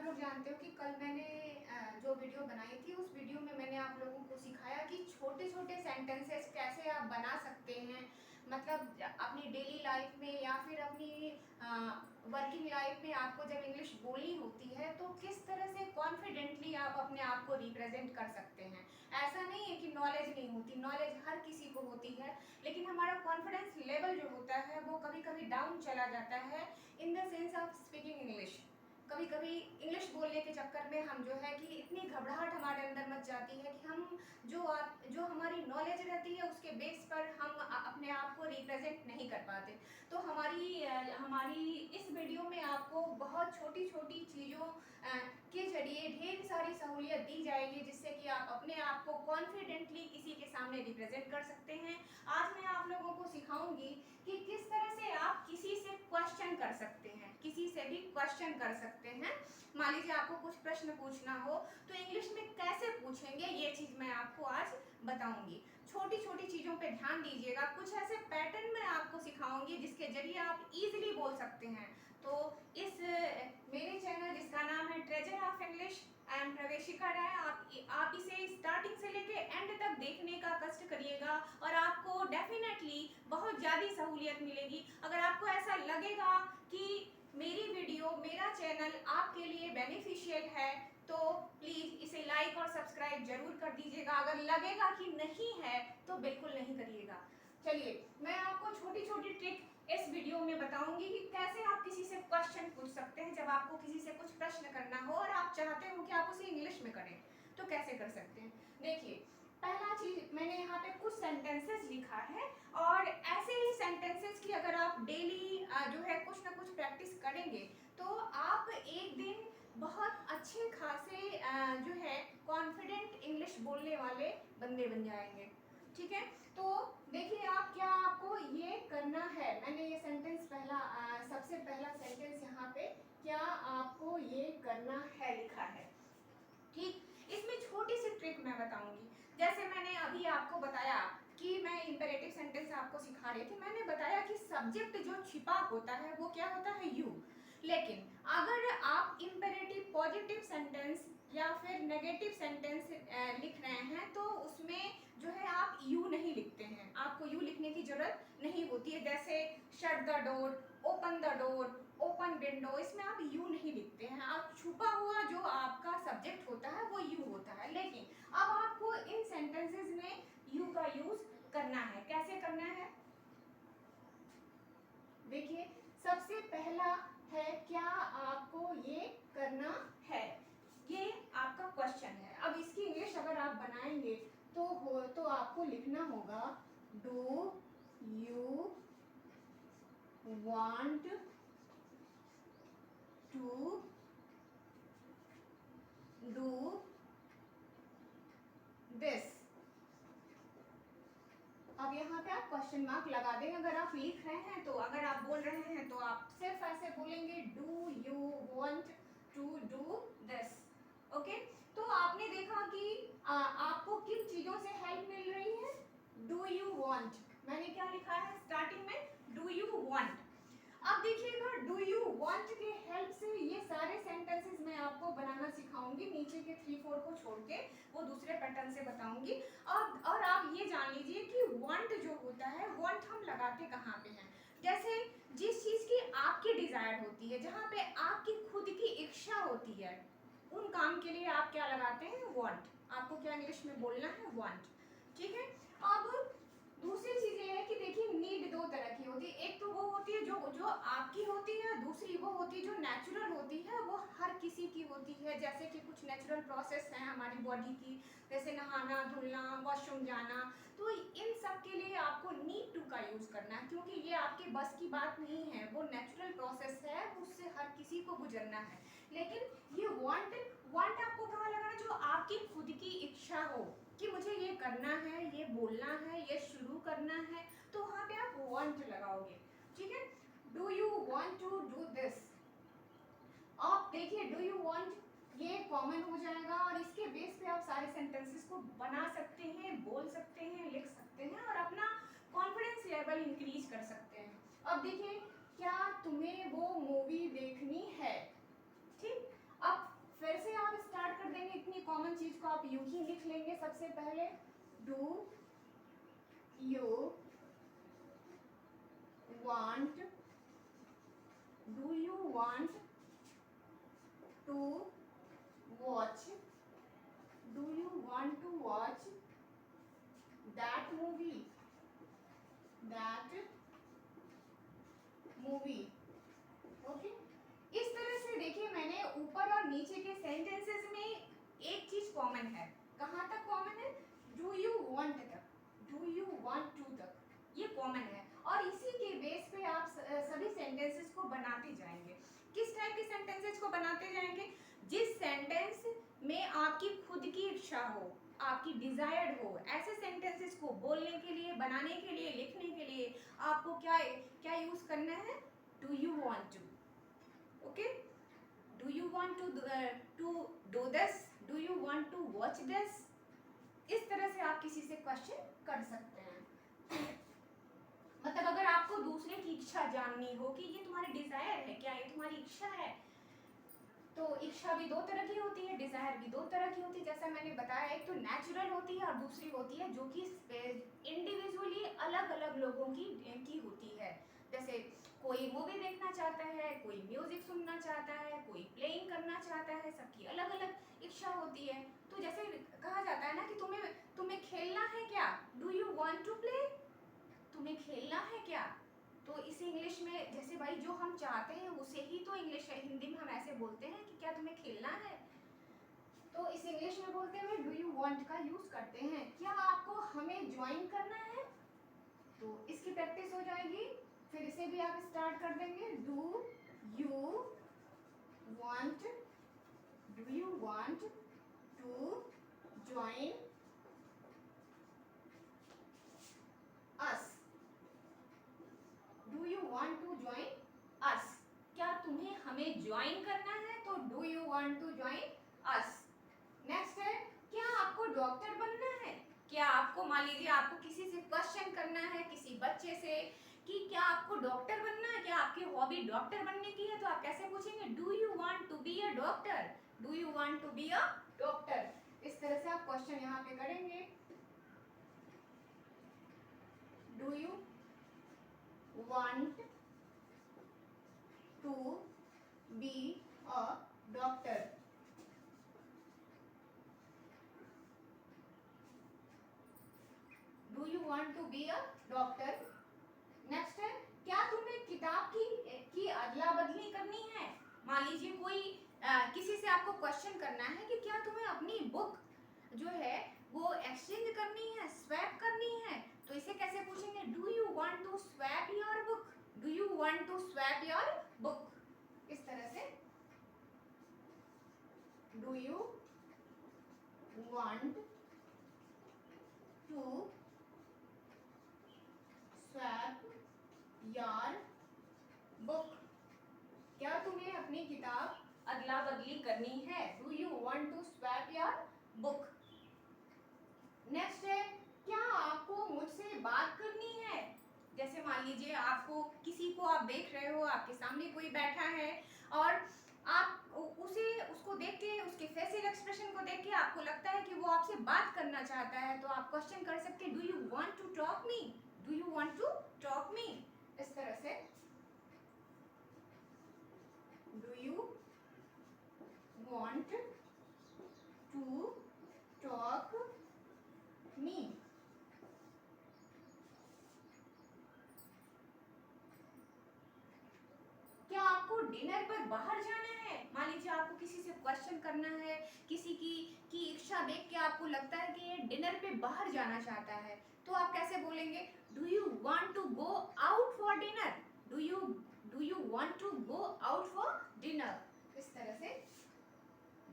लोग जानते हो कि कल मैंने जो वीडियो बनाई थी उस वीडियो में मैंने आप लोगों को सिखाया कि छोटे छोटे सेंटेंसेस कैसे आप बना सकते हैं, मतलब अपनी डेली लाइफ में या फिर अपनी वर्किंग लाइफ में आपको जब इंग्लिश बोलनी होती है तो किस तरह से कॉन्फिडेंटली आप अपने आप को रिप्रेजेंट कर सकते हैं। ऐसा नहीं है कि नॉलेज नहीं होती, नॉलेज हर किसी को होती है, लेकिन हमारा कॉन्फिडेंस लेवल जो होता है वो कभी कभी डाउन चला जाता है in the sense of speaking English. कभी कभी इंग्लिश बोलने के चक्कर में हम जो है कि इतनी घबराहट हमारे अंदर मच जाती है कि हम जो हमारी नॉलेज रहती है उसके बेस पर हम अपने आप को रिप्रेजेंट नहीं कर पाते। तो हमारी इस वीडियो में आपको बहुत छोटी छोटी चीज़ों के जरिए ढेर सारी सहूलियत दी जाएगी जिससे कि आप अपने आप को कॉन्फिडेंटली किसी के सामने रिप्रेजेंट कर सकते हैं। आज मैं आप लोगों को सिखाऊंगी कि किस तरह से आप किसी से क्वेश्चन कर सकते हैं, किसी से भी क्वेश्चन कर सकते हैं। मान लीजिए आपको कुछ प्रश्न पूछना हो तो इंग्लिश में कैसे पूछेंगे, ये चीज़ मैं आपको आज बताऊंगी। छोटी छोटी चीज़ों पे ध्यान दीजिएगा, कुछ ऐसे पैटर्न मैं आपको सिखाऊंगी जिसके जरिए आप इजीली बोल सकते हैं। तो इस मेरे चैनल जिसका नाम है treasure of English, I am प्रवेशिका राय, आप इसे स्टार्टिंग से लेके एंड तक देखने का कष्ट करिएगा और आपको डेफिनेटली बहुत ज़्यादा सहूलियत मिलेगी। अगर आपको ऐसा लगेगा कि मेरी वीडियो, मेरा चैनल आपके लिए बेनिफिशियल है तो प्लीज़ इसे लाइक और सब्सक्राइब जरूर कर दीजिएगा। अगर लगेगा कि नहीं है तो बिल्कुल नहीं करिएगा। चलिए मैं आपको छोटी छोटी ट्रिक इस वीडियो में बताऊंगी कि कैसे आप किसी से क्वेश्चन पूछ सकते हैं। जब आपको किसी से कुछ प्रश्न करना हो और आप चाहते हो कि आप उसे इंग्लिश में करें तो कैसे कर सकते हैं। देखिए, पहला चीज मैंने यहाँ पे कुछ सेंटेंसेस लिखा है और ऐसे ही सेंटेंसेस की अगर आप डेली जो है कुछ ना कुछ प्रैक्टिस करेंगे तो आप एक दिन बहुत अच्छे खासे जो है कॉन्फिडेंट इंग्लिश बोलने वाले बंदे बन जाएंगे। ठीक है, तो देखिए आप क्या आपको ये करना है। मैंने ये सेंटेंस सबसे पहला सेंटेंस यहाँ पे क्या आपको ये करना है लिखा है। ठीक, इसमें छोटी सी ट्रिक मैं बताऊंगी। जैसे मैंने अभी आपको बताया कि मैं इंपेरेटिव सेंटेंस आपको सिखा रही थी, मैंने बताया कि सब्जेक्ट जो छिपा होता है वो क्या होता है, यू। लेकिन अगर आप इंपेरेटिव पॉजिटिव सेंटेंस या फिर नेगेटिव सेंटेंस लिख रहे हैं तो उसमें जो है आप यू नहीं लिखते हैं, आपको यू लिखने की जरूरत नहीं होती है। जैसे shut the door, open the door, open window, इसमें आप यू नहीं लिखते हैं। आप छुपा हुआ जो आपका सब्जेक्ट होता है वो यू होता है। लेकिन अब आपको इन सेंटेंसेस में यू का यूज करना है। कैसे करना है, देखिए सबसे पहला है क्या आपको ये करना है, ये आपका क्वेश्चन है। अब इसकी इंग्लिश अगर आप बनाएंगे तो आपको लिखना होगा do you want to do this. अब यहाँ पे आप क्वेश्चन मार्क लगा दें। अगर आप लिख रहे हैं तो, अगर आप बोल रहे हैं तो आप सिर्फ ऐसे बोलेंगे do you want to do this. Okay, तो आपने देखा कि आपको किन चीजों से हेल्प मिल रही है, डू यू वांट। मैंने क्या लिखा है स्टार्टिंग में, डू यू वांट। अब देखिएगा डू यू वांट के हेल्प से ये सारे सेंटेंसेस मैं आपको बनाना सिखाऊंगी, नीचे के 3-4 को छोड़ के वो दूसरे पैटर्न से बताऊंगी। और आप ये जान लीजिए कि वांट जो होता है, वांट हम लगाते कहाँ पे हैं। जैसे जिस चीज़ की आपकी डिजायर होती है, जहाँ पे आपकी खुद की इच्छा होती है, उन काम के लिए आप क्या लगाते हैं, वांट। आपको क्या इंग्लिश में बोलना है, वांट। ठीक है, अब दूसरी चीज ये है कि देखिए नीड दो तरह की होती है। एक तो वो होती है जो जो आपकी होती है, दूसरी वो होती है जो नेचुरल होती है, वो हर किसी की होती है। जैसे कि कुछ नेचुरल प्रोसेस हैं हमारी बॉडी की, जैसे नहाना धुलना, वॉशरूम जाना, तो इन सब के लिए आपको नीड टू का यूज करना है, क्योंकि ये आपके बस की बात नहीं है, वो नेचुरल प्रोसेस है, उससे हर किसी को गुजरना है। लेकिन ये वांट, वांट आपको कहाँ लगाना, जो आपकी खुद की इच्छा हो कि मुझे ये करना है, ये बोलना है, ये शुरू करना है, तो वहां पे आप वांट लगाओगे। ठीक है, do you want to do this. आप देखिए डू यू वांट ये कॉमन हो जाएगा और इसके बेस पे आप सारे सेंटेंसेस को बना सकते हैं, बोल सकते हैं, लिख सकते हैं और अपना कॉन्फिडेंस लेवल इंक्रीज कर सकते हैं। अब देखिए, क्या तुम्हें वो मूवी देखनी है। ठीक, अब फिर से आप स्टार्ट कर देंगे, इतनी कॉमन चीज को आप यूं ही लिख लेंगे। सबसे पहले do you want, do you want to watch, do you want to watch that movie, that movie. Okay, इस तरह से देखिए मैंने ऊपर और नीचे के सेंटेंसेस में एक चीज कॉमन है। कहाँ तक कॉमन है? डू यू वांट तक, डू यू वांट टू तक, ये कॉमन है। और इसी के बेस पे आप सभी सेंटेंसेस को बनाते जाएंगे। किस टाइप के सेंटेंसेस को बनाते जाएंगे? जिस सेंटेंस में आपकी खुद की इच्छा हो, आपकी डिजायर्ड हो, ऐसे सेंटेंसेस को बोलने के लिए, बनाने के लिए, लिखने के लिए आपको क्या क्या यूज करना है? Do you want to. Okay, do you want to do this, do you want to watch this. इस तरह से आप किसी से क्वेश्चन कर सकते हैं। मतलब अगर आपको दूसरे की इच्छा जाननी हो कि ये तुम्हारी डिजायर है क्या, ये तुम्हारी इच्छा है, तो इच्छा भी दो तरह की होती है, डिजायर भी दो तरह की होती है। जैसा मैंने बताया, एक तो नेचुरल होती है और दूसरी होती है जो कि इंडिविजुअली अलग अलग लोगों की होती है। जैसे कोई मूवी देखना चाहता है, कोई म्यूजिक सुनना चाहता है, कोई प्लेइंग करना चाहता है, सबकी अलग अलग इच्छा होती है। तो जैसे कहा जाता है ना कि तुम्हें खेलना है क्या, do you want to play, तुम्हें खेलना है क्या। तो इसे इंग्लिश में जैसे भाई जो हम चाहते हैं उसे ही तो इंग्लिश हिंदी में हम ऐसे बोलते हैं कि क्या तुम्हें खेलना है, तो इस इंग्लिश में बोलते हुए डू यू वांट का यूज करते हैं। क्या आपको हमें ज्वाइन करना है, तो इसकी प्रैक्टिस हो जाएगी। फिर इसे भी आप स्टार्ट कर देंगे। Do you want, do you want to join us, do you want to join us. क्या तुम्हें हमें ज्वाइन करना है, तो do you want to join us. Next है, क्या आपको डॉक्टर बनना है। क्या आपको, मान लीजिए आपको किसी से क्वेश्चन करना है, किसी बच्चे से कि क्या आपको डॉक्टर बनना है, क्या आपकी हॉबी डॉक्टर बनने की है, तो आप कैसे पूछेंगे? Do you want to be a doctor, do you want to be a doctor. इस तरह से आप क्वेश्चन यहाँ पे करेंगे। Do you want to be a doctor, do you want to be a doctor. Next है, क्या तुम्हें किताब की अदला बदली करनी है। मान लीजिए कोई किसी से आपको क्वेश्चन करना है कि क्या तुम्हें अपनी बुक जो है वो एक्सचेंज करनी है, स्वैप करनी है, तो इसे कैसे पूछेंगे? Do you want to swap your book, do you want to swap your book. इस तरह से do you want to swap your book, क्या तुम्हें अपनी किताब अदला बदली करनी है, do you want to swap your book. Next है, क्या आपको मुझसे बात करनी है। जैसे मान लीजिए आपको किसी को आप देख रहे हो, आपके सामने कोई बैठा है और आप उसको देख के, उसके फेशियल एक्सप्रेशन को देख के आपको लगता है कि वो आपसे बात करना चाहता है, तो आप क्वेश्चन कर सकते हैं, do you want to talk me, do you want to talk me. इस तरह से do you want to talk me. क्या आपको डिनर पर बाहर जाना है। मान लीजिए आपको किसी से क्वेश्चन करना है, किसी की इच्छा देख के आपको लगता है कि ये डिनर पे बाहर जाना चाहता है, तो आप कैसे बोलेंगे? Do you want to go out for dinner, do you want to go out for dinner. इस तरह से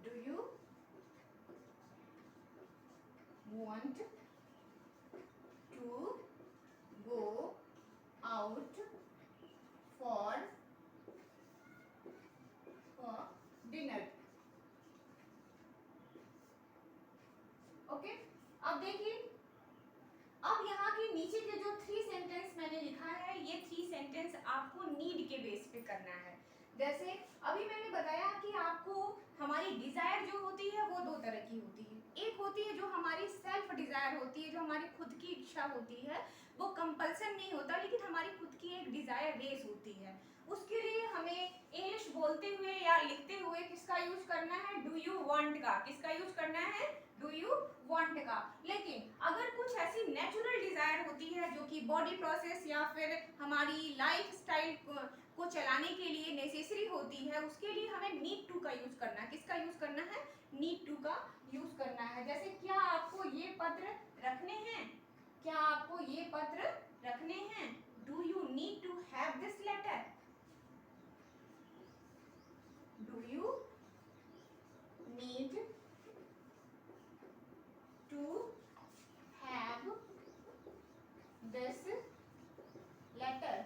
do you want to go out for dinner. Okay, अब देखिए, अब यहाँ के नीचे के जो 3 सेंटेंस मैंने लिखा है, ये 3 सेंटेंस आपको नीड के बेस पे करना है। जैसे अभी मैंने बताया कि आपको हमारी डिजायर जो होती है वो दो तरह की होती है। एक होती है जो हमारी सेल्फ डिजायर होती है, जो हमारी खुद की इच्छा होती है, वो कंपल्सन नहीं होता, लेकिन हमारी खुद की एक डिजायर रेस होती है। उसके लिए हमें इंग्लिश बोलते हुए या लिखते हुए किसका यूज करना है, डू यू वांट का। किसका यूज करना है, डू यू वांट का। लेकिन अगर कुछ ऐसी नेचुरल डिजायर होती है जो कि बॉडी प्रोसेस या फिर हमारी लाइफ स्टाइल को चलाने के लिए नेसेसरी होती है, उसके लिए हमें नीड टू का यूज करना है। किसका यूज करना है, नीड टू का यूज करना है। जैसे क्या आपको ये पत्र रखने हैं, क्या आपको ये पत्र रखने हैं, do you need to have this letter, do you need to have this letter,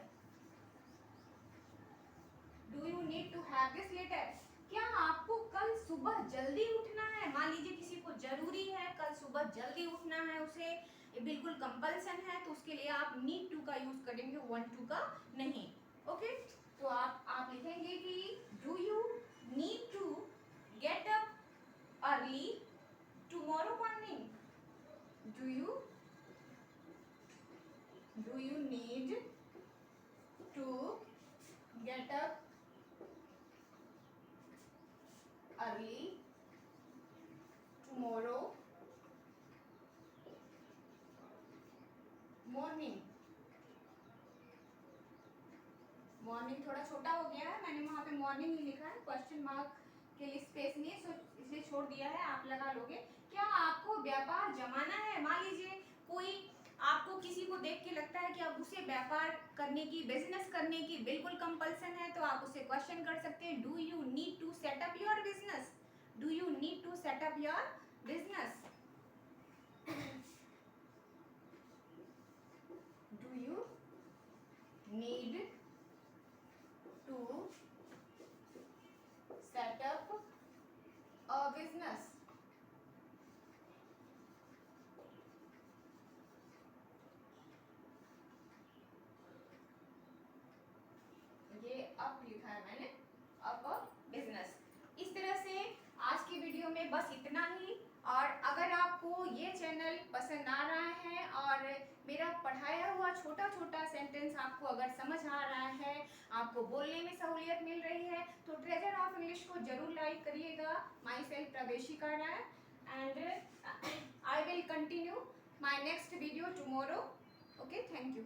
do you need to have this letter. क्या आपको कल सुबह जल्दी उठना है, मान लीजिए किसी को जरूरी है कल सुबह जल्दी उठना है, उसे ये बिल्कुल कंपल्सन है, तो उसके लिए आप नीड टू का यूज करेंगे, वांट टू का नहीं। ओके, तो आप लिखेंगे कि do you need to get up early tomorrow morning, do you need to get up early tomorrow morning. Morning थोड़ा छोटा हो गया है, मैंने वहां पे मॉर्निंग ही लिखा है, क्वेश्चन मार्क के लिए स्पेस नहीं है, इसलिए छोड़ दिया है, आप लगा लोगे। क्या आपको व्यापार जमाना है, मान लीजिए कोई आपको किसी को देख के लगता है कि अब उसे व्यापार करने की, बिजनेस करने की बिल्कुल कंपल्सन है, तो आप उसे क्वेश्चन कर सकते हैं, do you need to set up your business, do you need to set up your business, do you need to set up a business। ये अप लिखा है मैंने, अप अ बिजनेस। इस तरह से आज की वीडियो में बस इतना ही। और अगर आपको ये चैनल पसंद आ रहा है और मेरा पढ़ाया हुआ छोटा छोटा सेंटेंस आपको अगर समझ आ रहा है, आपको बोलने में सहूलियत मिल रही है, तो ट्रेजर ऑफ इंग्लिश को जरूर लाइक करिएगा। Myself Praveshika Rai, and I will continue my next video tomorrow. Okay, thank you.